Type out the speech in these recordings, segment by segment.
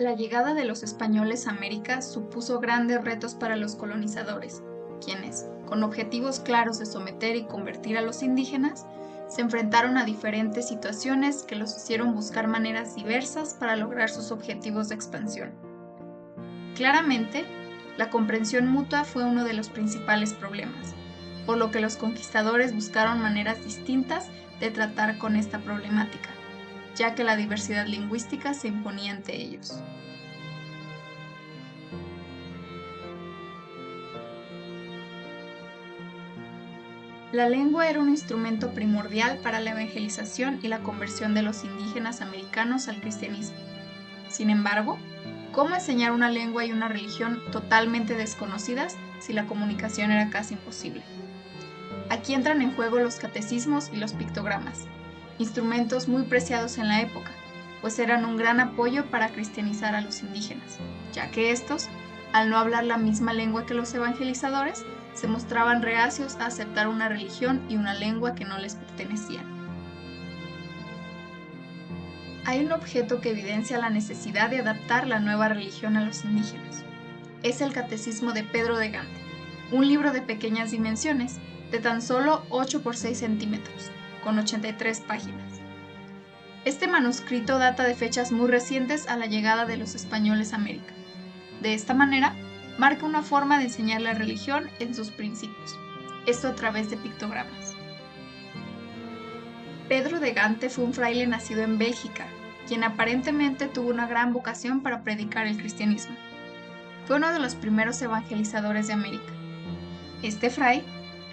La llegada de los españoles a América supuso grandes retos para los colonizadores, quienes, con objetivos claros de someter y convertir a los indígenas, se enfrentaron a diferentes situaciones que los hicieron buscar maneras diversas para lograr sus objetivos de expansión. Claramente, la comprensión mutua fue uno de los principales problemas, por lo que los conquistadores buscaron maneras distintas de tratar con esta problemática, ya que la diversidad lingüística se imponía ante ellos. La lengua era un instrumento primordial para la evangelización y la conversión de los indígenas americanos al cristianismo. Sin embargo, ¿cómo enseñar una lengua y una religión totalmente desconocidas si la comunicación era casi imposible? Aquí entran en juego los catecismos y los pictogramas, instrumentos muy preciados en la época, pues eran un gran apoyo para cristianizar a los indígenas, ya que estos, al no hablar la misma lengua que los evangelizadores, se mostraban reacios a aceptar una religión y una lengua que no les pertenecían. Hay un objeto que evidencia la necesidad de adaptar la nueva religión a los indígenas. Es el Catecismo de Pedro de Gante, un libro de pequeñas dimensiones, de tan solo 8 por 6 centímetros, con 83 páginas. Este manuscrito data de fechas muy recientes a la llegada de los españoles a América. De esta manera, marca una forma de enseñar la religión en sus principios, esto a través de pictogramas. Pedro de Gante fue un fraile nacido en Bélgica, quien aparentemente tuvo una gran vocación para predicar el cristianismo. Fue uno de los primeros evangelizadores de América. Este fray,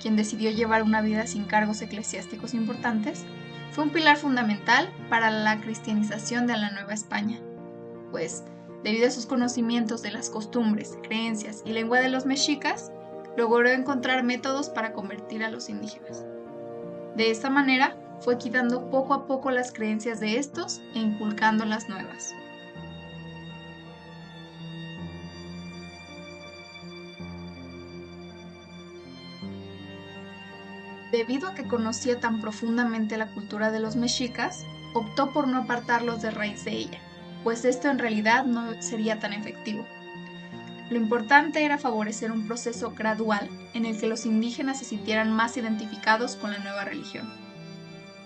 quien decidió llevar una vida sin cargos eclesiásticos importantes, fue un pilar fundamental para la cristianización de la Nueva España, pues, debido a sus conocimientos de las costumbres, creencias y lengua de los mexicas, logró encontrar métodos para convertir a los indígenas. De esta manera, fue quitando poco a poco las creencias de estos e inculcando las nuevas. Debido a que conocía tan profundamente la cultura de los mexicas, optó por no apartarlos de raíz de ella, pues esto en realidad no sería tan efectivo. Lo importante era favorecer un proceso gradual en el que los indígenas se sintieran más identificados con la nueva religión.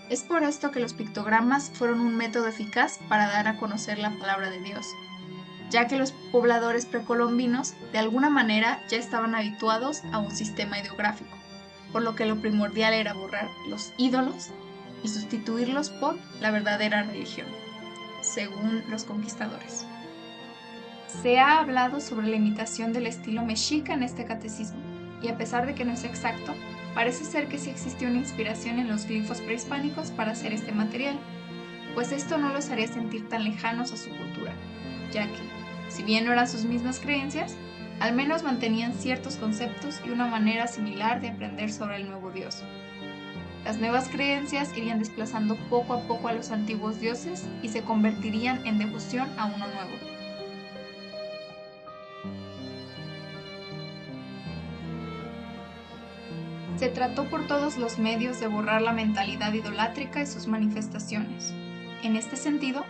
Es por esto que los pictogramas fueron un método eficaz para dar a conocer la palabra de Dios, ya que los pobladores precolombinos de alguna manera ya estaban habituados a un sistema ideográfico, por lo que lo primordial era borrar los ídolos y sustituirlos por la verdadera religión, según los conquistadores. Se ha hablado sobre la imitación del estilo mexica en este catecismo, y a pesar de que no es exacto, parece ser que sí existió una inspiración en los glifos prehispánicos para hacer este material, pues esto no los haría sentir tan lejanos a su cultura, ya que, si bien no eran sus mismas creencias, al menos mantenían ciertos conceptos y una manera similar de aprender sobre el nuevo Dios. Las nuevas creencias irían desplazando poco a poco a los antiguos dioses y se convertirían en devoción a uno nuevo. Se trató por todos los medios de borrar la mentalidad idolátrica y sus manifestaciones. En este sentido,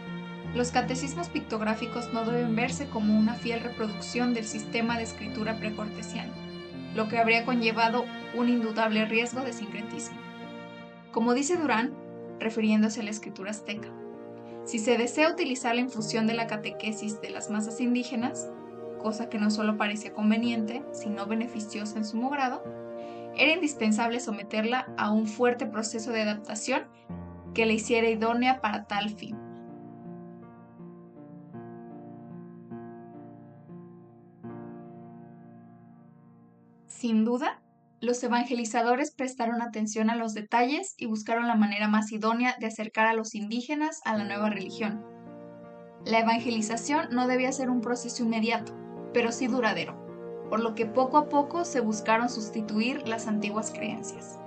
los catecismos pictográficos no deben verse como una fiel reproducción del sistema de escritura precortesiano, lo que habría conllevado un indudable riesgo de sincretismo. Como dice Durán, refiriéndose a la escritura azteca, si se desea utilizar la infusión de la catequesis de las masas indígenas, cosa que no solo parecía conveniente, sino beneficiosa en sumo grado, era indispensable someterla a un fuerte proceso de adaptación que la hiciera idónea para tal fin. Sin duda, los evangelizadores prestaron atención a los detalles y buscaron la manera más idónea de acercar a los indígenas a la nueva religión. La evangelización no debía ser un proceso inmediato, pero sí duradero, por lo que poco a poco se buscaron sustituir las antiguas creencias.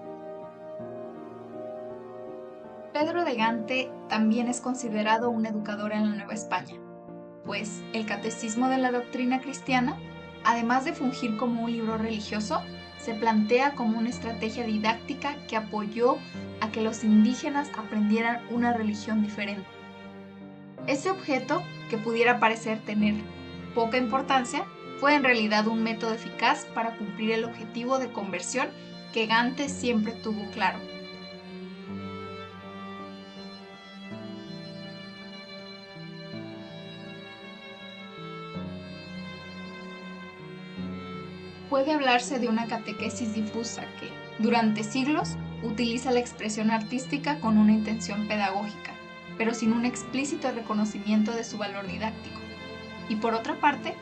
Pedro de Gante también es considerado un educador en la Nueva España, pues el Catecismo de la Doctrina Cristiana, además de fungir como un libro religioso, se plantea como una estrategia didáctica que apoyó a que los indígenas aprendieran una religión diferente. Ese objeto, que pudiera parecer tener poca importancia, fue en realidad un método eficaz para cumplir el objetivo de conversión que Gante siempre tuvo claro. Puede hablarse de una catequesis difusa que, durante siglos, utiliza la expresión artística con una intención pedagógica, pero sin un explícito reconocimiento de su valor didáctico. Y por otra parte,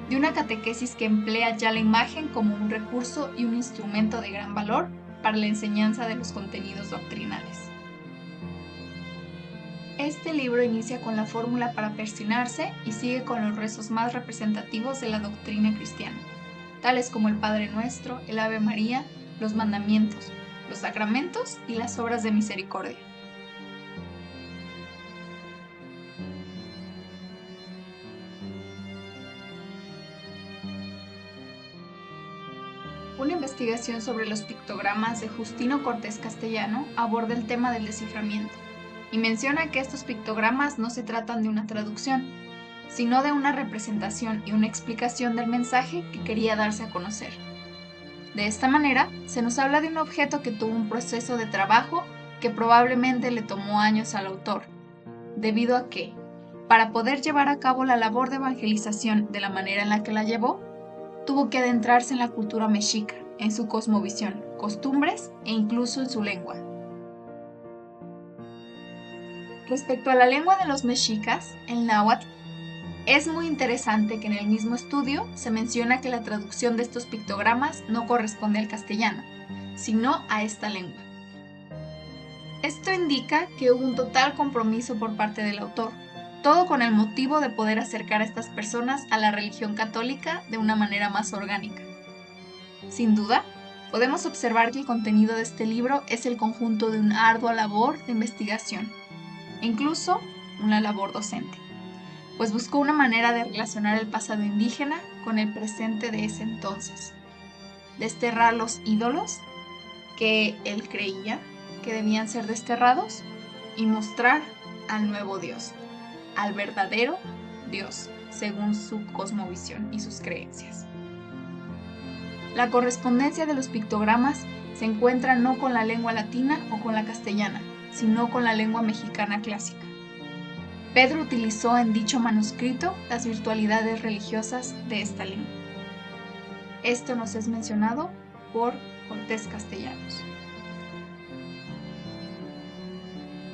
de una catequesis que emplea ya la imagen como un recurso y un instrumento de gran valor para la enseñanza de los contenidos doctrinales. Este libro inicia con la fórmula para persignarse y sigue con los rezos más representativos de la doctrina cristiana, tales como el Padre Nuestro, el Ave María, los mandamientos, los sacramentos y las obras de misericordia. Una investigación sobre los pictogramas de Justino Cortés Castellano aborda el tema del desciframiento y menciona que estos pictogramas no se tratan de una traducción, sino de una representación y una explicación del mensaje que quería darse a conocer. De esta manera, se nos habla de un objeto que tuvo un proceso de trabajo que probablemente le tomó años al autor, debido a que, para poder llevar a cabo la labor de evangelización de la manera en la que la llevó, tuvo que adentrarse en la cultura mexica, en su cosmovisión, costumbres e incluso en su lengua. Respecto a la lengua de los mexicas, el náhuatl, es muy interesante que en el mismo estudio se menciona que la traducción de estos pictogramas no corresponde al castellano, sino a esta lengua. Esto indica que hubo un total compromiso por parte del autor, todo con el motivo de poder acercar a estas personas a la religión católica de una manera más orgánica. Sin duda, podemos observar que el contenido de este libro es el conjunto de una ardua labor de investigación, e incluso una labor docente, pues buscó una manera de relacionar el pasado indígena con el presente de ese entonces, desterrar los ídolos que él creía que debían ser desterrados y mostrar al nuevo Dios, al verdadero Dios, según su cosmovisión y sus creencias. La correspondencia de los pictogramas se encuentra no con la lengua latina o con la castellana, sino con la lengua mexicana clásica. Pedro utilizó en dicho manuscrito las virtualidades religiosas de esta lengua. Esto nos es mencionado por Cortés Castellanos.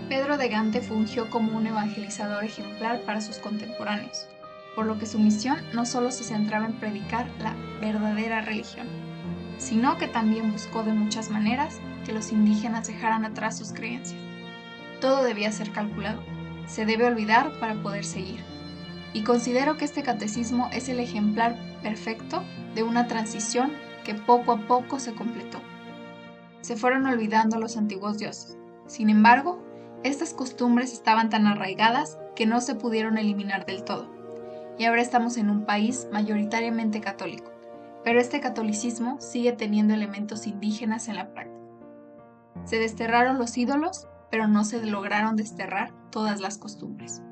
Pedro de Gante fungió como un evangelizador ejemplar para sus contemporáneos, por lo que su misión no solo se centraba en predicar la verdadera religión, sino que también buscó de muchas maneras que los indígenas dejaran atrás sus creencias. Todo debía ser calculado, se debe olvidar para poder seguir. Y considero que este catecismo es el ejemplar perfecto de una transición que poco a poco se completó. Se fueron olvidando los antiguos dioses. Sin embargo, estas costumbres estaban tan arraigadas que no se pudieron eliminar del todo. Y ahora estamos en un país mayoritariamente católico, pero este catolicismo sigue teniendo elementos indígenas en la práctica. Se desterraron los ídolos, pero no se lograron desterrar todas las costumbres.